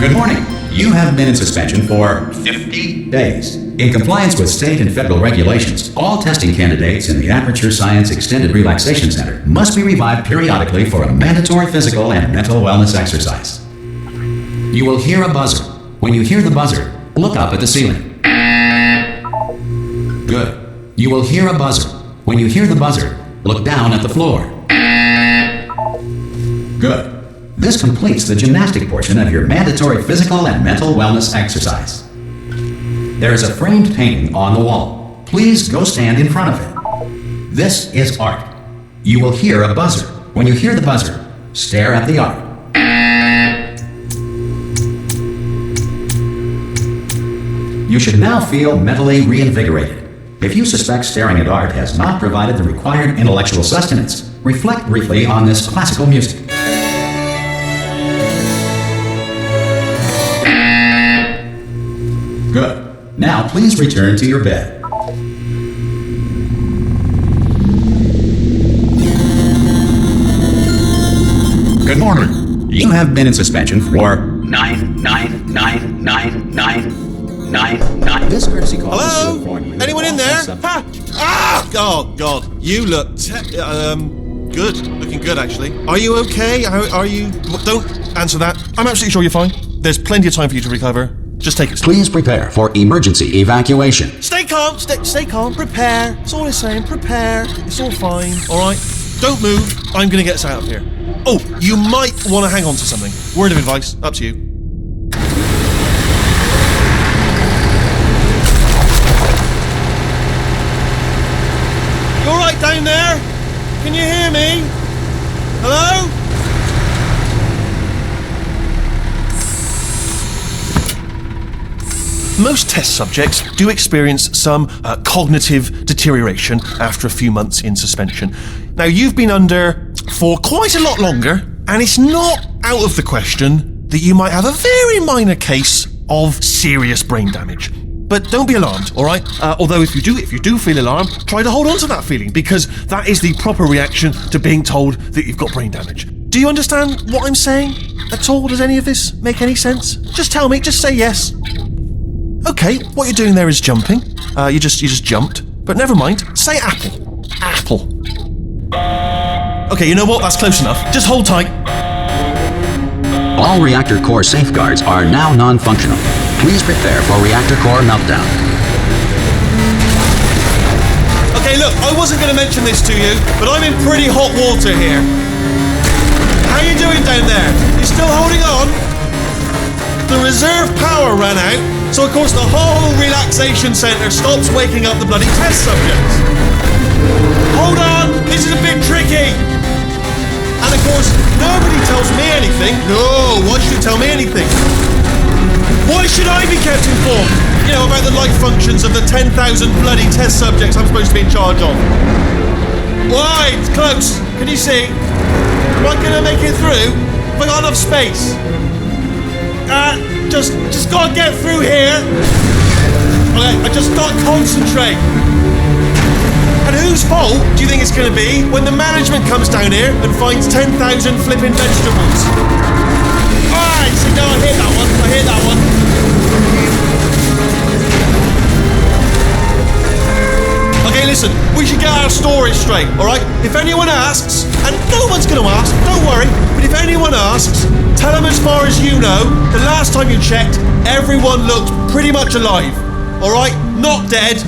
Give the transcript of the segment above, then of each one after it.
Good morning. You have been in suspension for 50 days. In compliance with state and federal regulations, all testing candidates in the Aperture Science Extended Relaxation Center must be revived periodically for a mandatory physical and mental wellness exercise. You will hear a buzzer. When you hear the buzzer, look up at the ceiling. Good. You will hear a buzzer. When you hear the buzzer, look down at the floor. Good. This completes the gymnastic portion of your mandatory physical and mental wellness exercise. There is a framed painting on the wall. Please go stand in front of it. This is art. You will hear a buzzer. When you hear the buzzer, stare at the art. You should now feel mentally reinvigorated. If you suspect staring at art has not provided the required intellectual sustenance, reflect briefly on this classical music. Good. Now please return to your bed. Good morning. You have been in suspension for 9999999. This courtesy call is to inform you. Anyone in there? Ha! Ah! Oh God, you look good. Looking good, actually. Are you okay? Are you? Don't answer that. I'm absolutely sure you're fine. There's plenty of time for you to recover. Just take it slow. Please prepare for emergency evacuation. Stay calm. Stay calm. Prepare. That's all I'm saying. Prepare. It's all fine. All right. Don't move. I'm gonna get us out of here. Oh, you might want to hang on to something. Word of advice. Up to you. You all right down there? Can you hear me? Hello? Most test subjects do experience some cognitive deterioration after a few months in suspension. Now, you've been under for quite a lot longer, and it's not out of the question that you might have a very minor case of serious brain damage. But don't be alarmed, all right? Although if you do feel alarmed, try to hold on to that feeling, because that is the proper reaction to being told that you've got brain damage. Do you understand what I'm saying at all? Does any of this make any sense? Just tell me, just say yes. Okay, what you're doing there is jumping. You just jumped. But never mind, say apple. Apple. Okay, you know what? That's close enough. Just hold tight. All reactor core safeguards are now non-functional. Please prepare for reactor core meltdown. Okay, look, I wasn't going to mention this to you, but I'm in pretty hot water here. How you doing down there? You still holding on? The reserve power ran out, so of course the whole relaxation centre stops waking up the bloody test subjects. Hold on, this is a bit tricky. And of course, nobody tells me anything. No, why should you tell me anything? Why should I be kept informed? You know, about the life functions of the 10,000 bloody test subjects I'm supposed to be in charge of. Why? It's close. Can you see? Am I gonna make it through? Have I got enough space? Just gotta get through here. Okay, I just gotta concentrate. And whose fault do you think it's gonna be when the management comes down here and finds 10,000 flipping vegetables? Alright, so no, I hear that one. Okay, listen, we should get our story straight, alright? If anyone asks, and no one's gonna ask, don't worry, but if anyone asks, tell them as far as you know, the last time you checked, everyone looked pretty much alive. Alright? Not dead.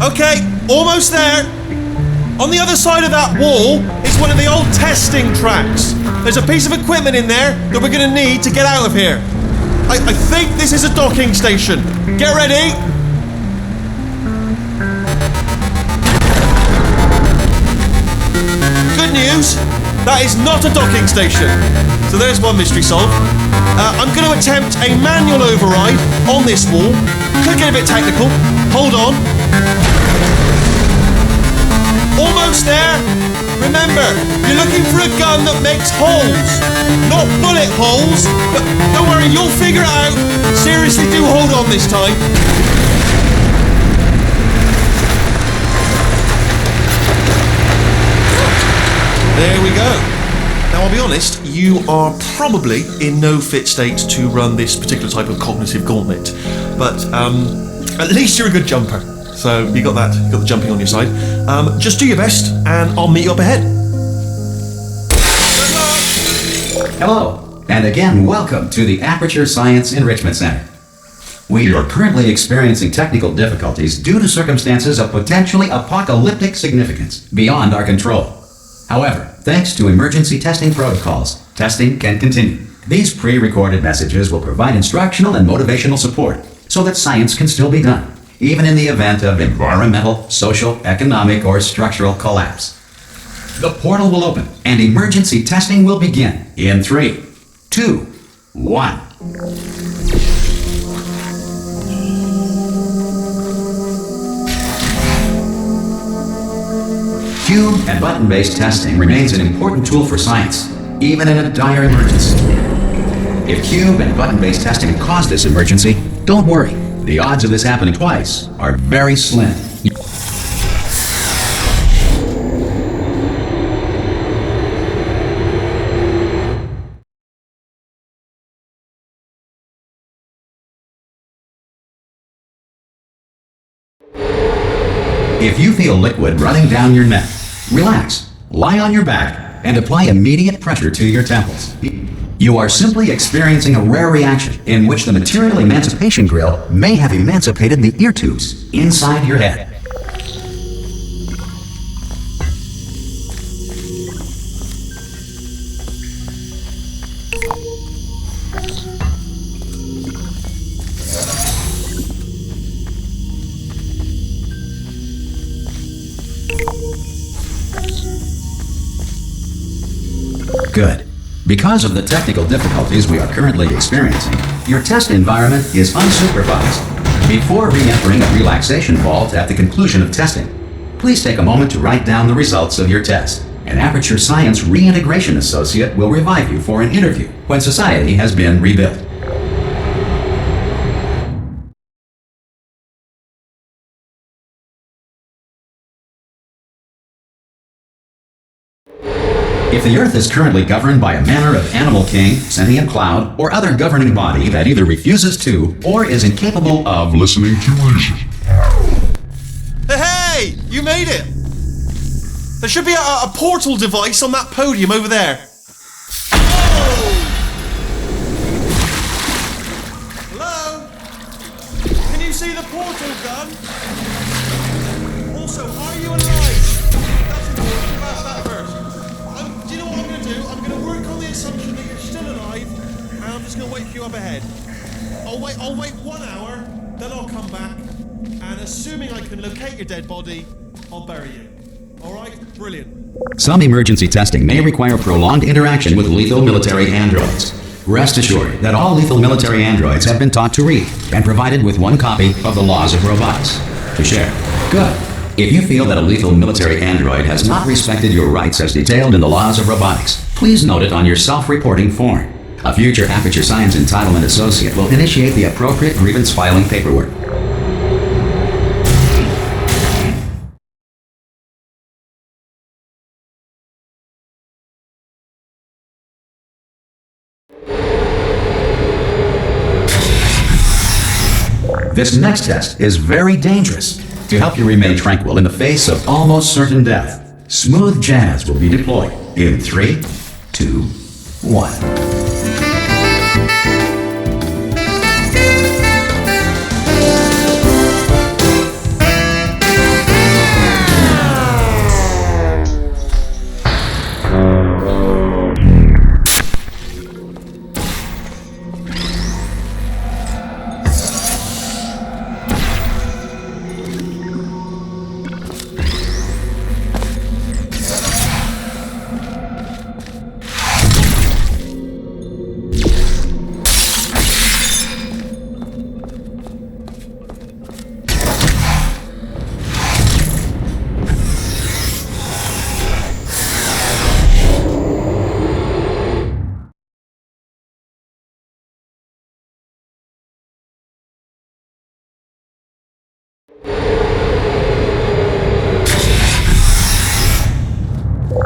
Okay, almost there. On the other side of that wall is one of the old testing tracks. There's a piece of equipment in there that we're gonna need to get out of here. I think this is a docking station. Get ready. Good news, that is not a docking station. So there's one mystery solved. I'm going to attempt a manual override on this wall. Could get a bit technical. Hold on. Almost there. Remember, you're looking for a gun that makes holes. Not bullet holes, but don't worry, you'll figure it out. Seriously, do hold on this time. There we go. Now Now, I'll be honest, you are probably in no fit state to run this particular type of cognitive gauntlet, but at least you're a good jumper. So you got that, you got the jumping on your side. Just do your best, and I'll meet you up ahead. Hello, and again, welcome to the Aperture Science Enrichment Center. We are currently experiencing technical difficulties due to circumstances of potentially apocalyptic significance beyond our control. However, thanks to emergency testing protocols, testing can continue. These pre-recorded messages will provide instructional and motivational support so that science can still be done, even in the event of environmental, social, economic, or structural collapse. The portal will open and emergency testing will begin in 3, 2, 1. Cube and button-based testing remains an important tool for science, even in a dire emergency. If cube and button-based testing caused this emergency, don't worry. The odds of this happening twice are very slim. If you feel liquid running down your neck, relax, lie on your back, and apply immediate pressure to your temples. You are simply experiencing a rare reaction in which the material emancipation grill may have emancipated the ear tubes inside your head. Good. Because of the technical difficulties we are currently experiencing, your test environment is unsupervised. Before re-entering a relaxation vault at the conclusion of testing, please take a moment to write down the results of your test. An Aperture Science Reintegration Associate will revive you for an interview when society has been rebuilt. If the Earth is currently governed by a manner of animal king, sentient cloud, or other governing body that either refuses to or is incapable of listening to reason. Hey! You made it! There should be a portal device on that podium over there. Oh! Hello? Can you see the portal gun? Also, are you alive? That's important. You ask that first. Do you know what I'm going to do? I'm going to work on the assumption that you're still alive, and I'm just going to wait for you up ahead. I'll wait 1 hour, then I'll come back, and assuming I can locate your dead body, I'll bury you. Alright? Brilliant. Some emergency testing may require prolonged interaction with lethal military androids. Rest assured that all lethal military androids have been taught to read and provided with one copy of the Laws of Robotics to share. Good. If you feel that a lethal military android has not respected your rights as detailed in the Laws of Robotics, please note it on your self-reporting form. A future Aperture Science Entitlement Associate will initiate the appropriate grievance filing paperwork. This next test is very dangerous. To help you remain tranquil in the face of almost certain death, smooth jazz will be deployed in 3, 2, 1.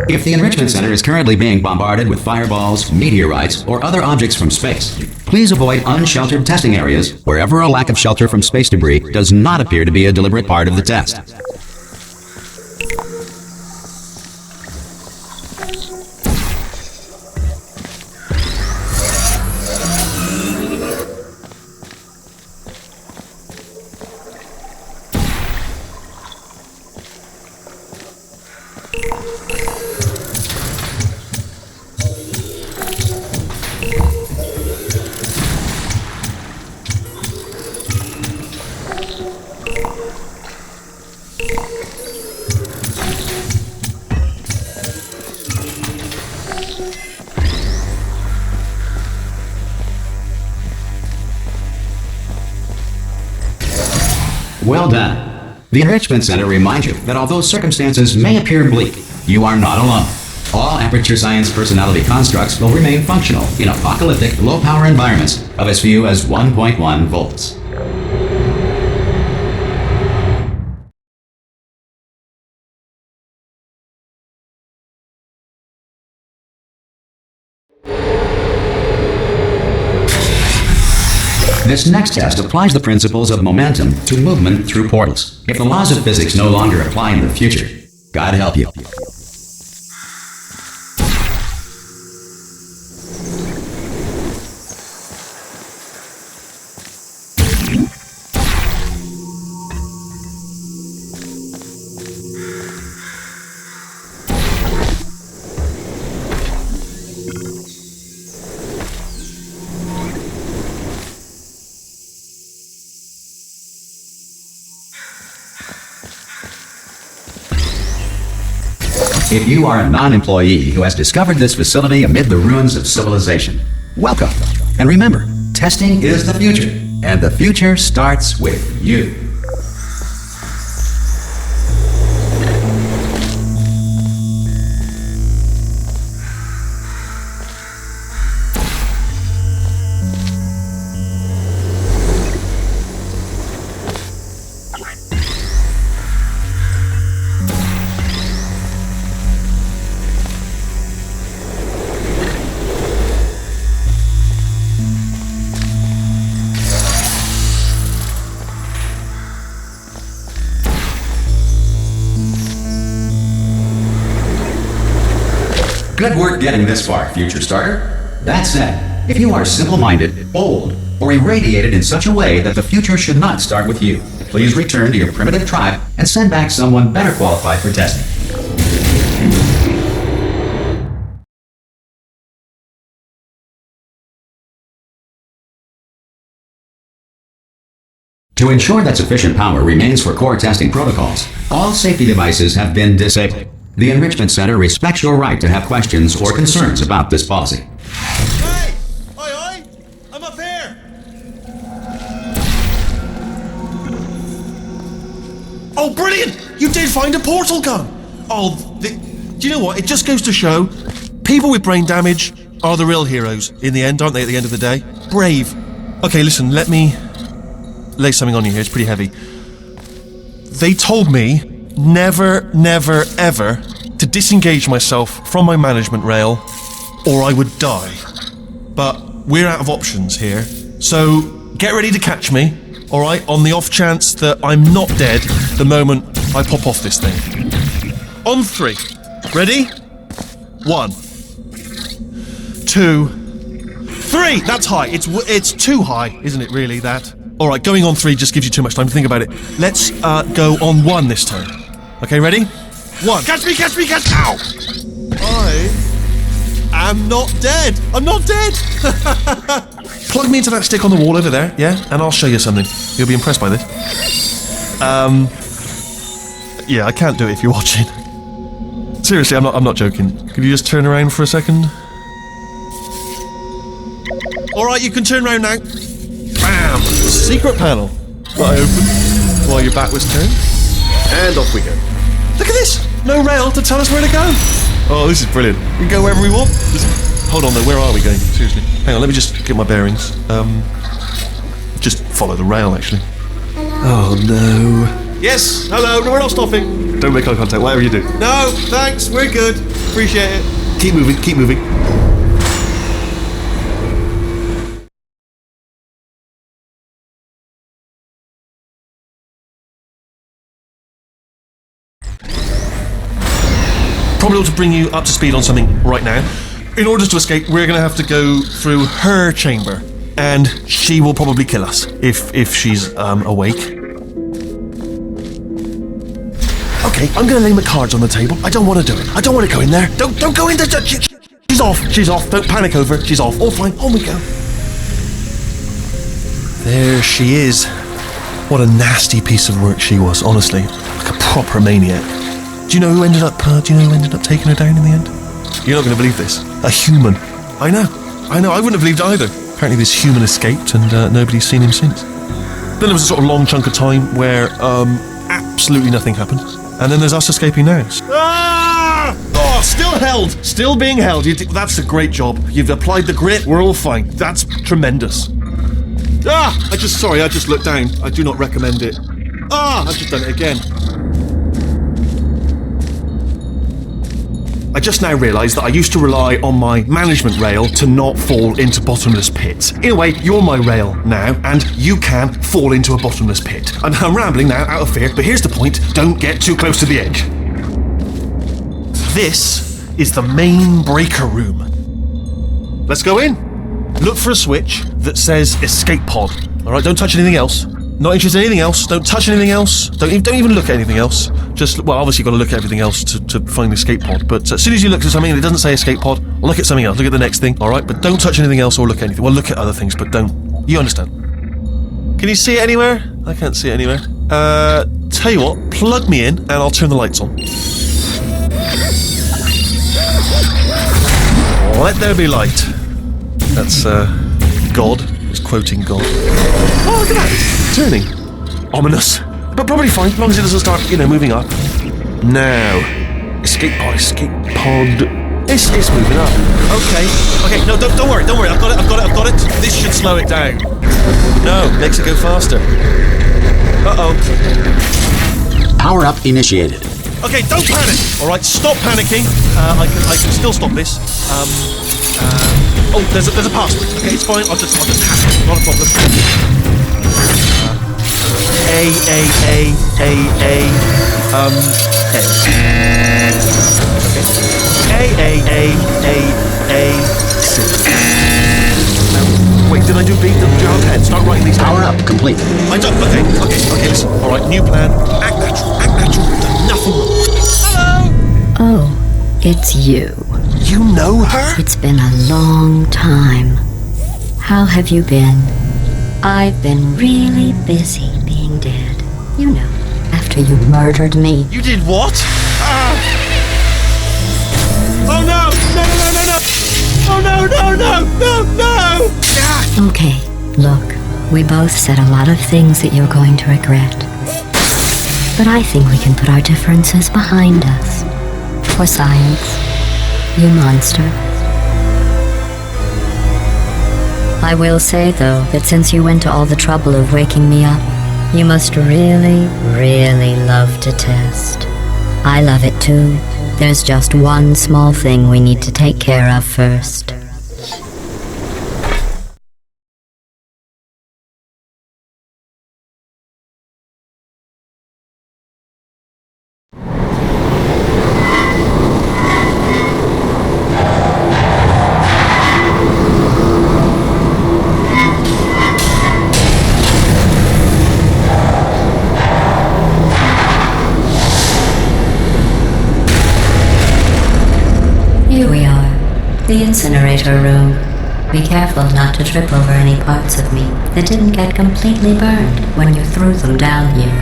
If the Enrichment Center is currently being bombarded with fireballs, meteorites, or other objects from space, please avoid unsheltered testing areas wherever a lack of shelter from space debris does not appear to be a deliberate part of the test. Well done. The Enrichment Center reminds you that although circumstances may appear bleak, you are not alone. All Aperture Science personality constructs will remain functional in apocalyptic, low-power environments of as few as 1.1 volts. This next test applies the principles of momentum to movement through portals. If the laws of physics no longer apply in the future, God help you. If you are a non-employee who has discovered this facility amid the ruins of civilization, welcome. And remember, testing is the future, and the future starts with you. Good work getting this far, future starter. That said, if you are simple-minded, bold, or irradiated in such a way that the future should not start with you, please return to your primitive tribe and send back someone better qualified for testing. To ensure that sufficient power remains for core testing protocols, all safety devices have been disabled. The Enrichment Center respects your right to have questions or concerns about this policy. Hey! Oi! I'm up here! Oh, brilliant! You did find a portal gun! Do you know what? It just goes to show, people with brain damage are the real heroes in the end, aren't they, at the end of the day? Brave. Okay, listen, let me lay something on you here. It's pretty heavy. They told me never, never, ever to disengage myself from my management rail or I would die. But we're out of options here, so get ready to catch me, alright, on the off chance that I'm not dead the moment I pop off this thing. On 3. Ready? 1, 2, 3! That's high. It's too high, isn't it, really, that? Alright, going on 3 just gives you too much time to think about it. Let's go on 1 this time. Okay, ready? 1. Catch me, catch me, catch me! Ow! I am not dead! I'm not dead! Plug me into that stick on the wall over there, yeah? And I'll show you something. You'll be impressed by this. Yeah, I can't do it if you're watching. Seriously, I'm not joking. Could you just turn around for a second? Alright, you can turn around now. Bam! Secret panel. That I opened while your back was turned. And off we go. Look at this! No rail to tell us where to go! Oh, this is brilliant. We can go wherever we want. Hold on though, where are we going? Seriously. Hang on, let me just get my bearings. Just follow the rail, actually. Oh no. Yes, hello, no, we're not stopping. Don't make eye contact, whatever you do. No, thanks, we're good. Appreciate it. Keep moving, keep moving. Probably ought to bring you up to speed on something right now. In order to escape, we're going to have to go through her chamber, and she will probably kill us if she's awake. Okay, I'm going to lay my cards on the table. I don't want to do it. I don't want to go in there. Don't go in there. She's off. She's off. Don't panic over it. She's off. All fine. On we go. There she is. What a nasty piece of work she was, honestly. Like a proper maniac. Do you know who ended up taking her down in the end? You're not going to believe this. A human. I know. I wouldn't have believed it either. Apparently this human escaped and nobody's seen him since. Then there was a sort of long chunk of time where absolutely nothing happened. And then there's us escaping now. Ah! Oh, still held. Still being held. That's a great job. You've applied the grit. We're all fine. That's tremendous. Ah! I just looked down. I do not recommend it. Ah! I've just done it again. I just now realised that I used to rely on my management rail to not fall into bottomless pits. In a way, you're my rail now, and you can fall into a bottomless pit. I'm rambling now, out of fear, but here's the point. Don't get too close to the edge. This is the main breaker room. Let's go in. Look for a switch that says escape pod. Alright, don't touch anything else. Not interested in anything else. Don't touch anything else. Don't even look at anything else. Obviously you've got to look at everything else to find the escape pod. But as soon as you look at something and it doesn't say escape pod, look at something else. Look at the next thing, alright? But don't touch anything else or look at anything. Well, look at other things, but don't. You understand. Can you see it anywhere? I can't see it anywhere. Tell you what, plug me in and I'll turn the lights on. Let there be light. That's, God. He's quoting God. Oh, look at that. It's turning. Ominous. But probably fine, as long as it doesn't start, moving up. Now. Escape pod. It's moving up. Okay, no, don't worry. I've got it. This should slow it down. No, makes it go faster. Uh-oh. Power up initiated. Okay, don't panic. Alright, stop panicking. I can still stop this. Oh, there's a password. Okay, it's fine. I'll just hack it. Not a problem. A. C. Wait, did I do B? Did you have head? Start writing these down. Power up complete. I don't. Okay, listen. Alright, new plan. Act natural. We've done nothing wrong. Hello! Oh, it's you. You know her? It's been a long time. How have you been? I've been really busy being dead. After you murdered me. You did what? Oh no! Oh no! Okay, look, we both said a lot of things that you're going to regret. But I think we can put our differences behind us. For science, you monster. I will say, though, that since you went to all the trouble of waking me up, you must really, really love to test. I love it too. There's just one small thing we need to take care of first. Here we are, the incinerator room. Be careful not to trip over any parts of me that didn't get completely burned when you threw them down here.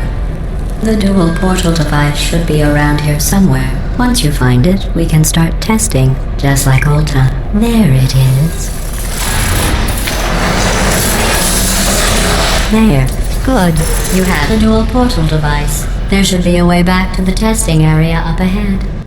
The dual portal device should be around here somewhere. Once you find it, we can start testing, just like old time. There it is. There. Good. You have the dual portal device. There should be a way back to the testing area up ahead.